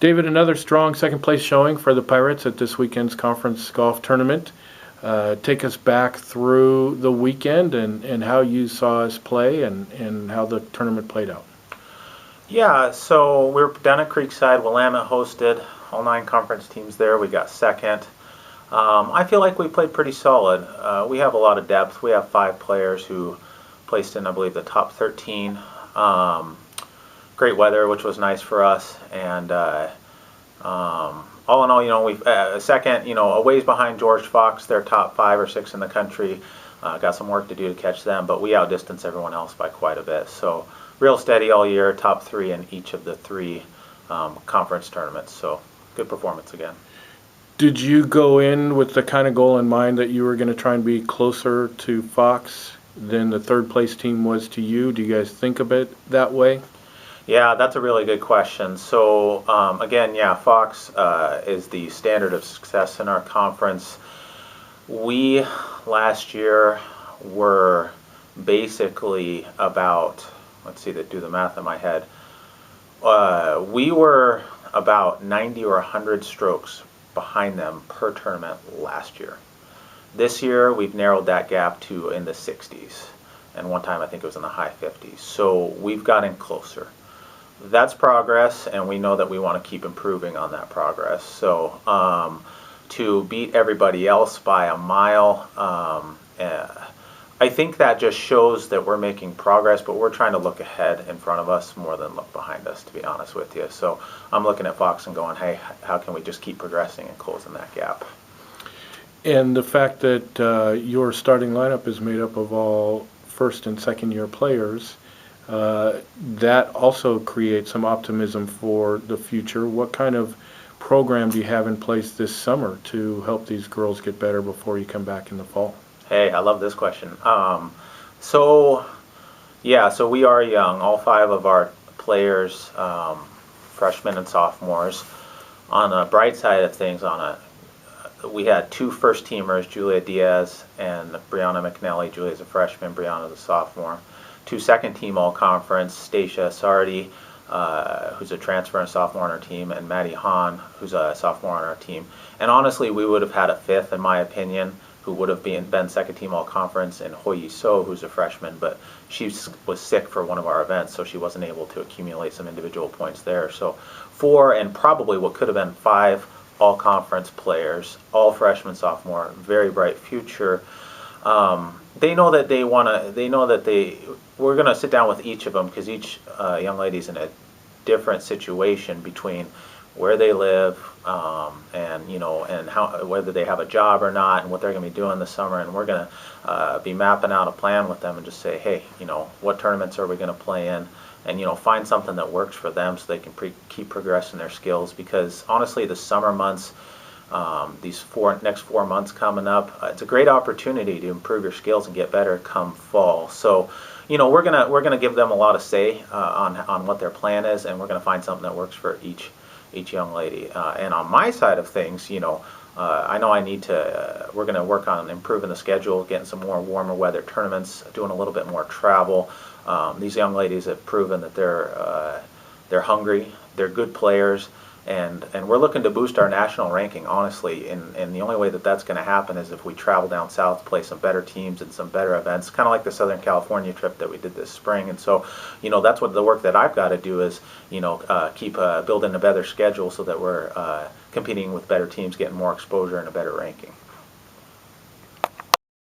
David, another strong second place showing for the Pirates at this weekend's conference golf tournament. Take us back through the weekend and how you saw us play and how the tournament played out. Yeah, so we were down at Creekside. Willamette hosted all 9 conference teams there. We got second. I feel like we played pretty solid. We have a lot of depth. We have 5 players who placed in, I believe, the top 13. Great weather, which was nice for us, and all in all, we've second, a ways behind George Fox. They're top 5 or 6 in the country. Got some work to do to catch them, but we outdistanced everyone else by quite a bit. So real steady all year, top 3 in each of the 3 conference tournaments. So good performance again. Did you go in with the kind of goal in mind that you were going to try and be closer to Fox than the third place team was to you? Do you guys think of it that way? Yeah, that's a really good question. So again, yeah, Fox is the standard of success in our conference. We last year were basically about, let's see, do the math in my head. We were about 90 or 100 strokes behind them per tournament last year. This year, we've narrowed that gap to in the 60s, and one time I think it was in the high 50s. So we've gotten closer. That's progress, and we know that we want to keep improving on that progress. So to beat everybody else by a mile, I think that just shows that we're making progress, but we're trying to look ahead in front of us more than look behind us, to be honest with you. So I'm looking at Fox and going, hey, how can we just keep progressing and closing that gap? And the fact that your starting lineup is made up of all first and second year players, that also creates some optimism for the future. What kind of program do you have in place this summer to help these girls get better before you come back in the fall? Hey, I love this question. So we are young. All 5 of our players, freshmen and sophomores. On the bright side of things, we had 2 first-teamers, Julia Diaz and Brianna McNally. Julia's a freshman, Brianna's a sophomore. 2 second-team all-conference, Stacia Sardi, who's a transfer and sophomore on our team, and Maddie Hahn, who's a sophomore on our team. And honestly, we would have had a 5th, in my opinion, who would have been second-team all-conference, and Hoyi So, who's a freshman, but she was sick for one of our events, so she wasn't able to accumulate some individual points there. So 4, and probably what could have been 5 all-conference players, all freshmen, sophomore, very bright future. They know that they want to. They know that we're going to sit down with each of them, because each young lady's in a different situation between where they live, and how, whether they have a job or not, and what they're going to be doing this summer. And we're going to be mapping out a plan with them and just say, hey, what tournaments are we going to play in, and find something that works for them so they can keep progressing their skills. Because honestly, the summer months, these next 4 months coming up, it's a great opportunity to improve your skills and get better come fall. So we're gonna give them a lot of say on what their plan is, and we're gonna find something that works for each young lady. And on my side of things, I know I need to. We're gonna work on improving the schedule, getting some more warmer weather tournaments, doing a little bit more travel. These young ladies have proven that they're hungry, they're good players. And we're looking to boost our national ranking, honestly, and the only way that that's going to happen is if we travel down south, play some better teams and some better events, kind of like the Southern California trip that we did this spring. And so, that's what the work that I've got to do is, keep building a better schedule so that we're competing with better teams, getting more exposure and a better ranking.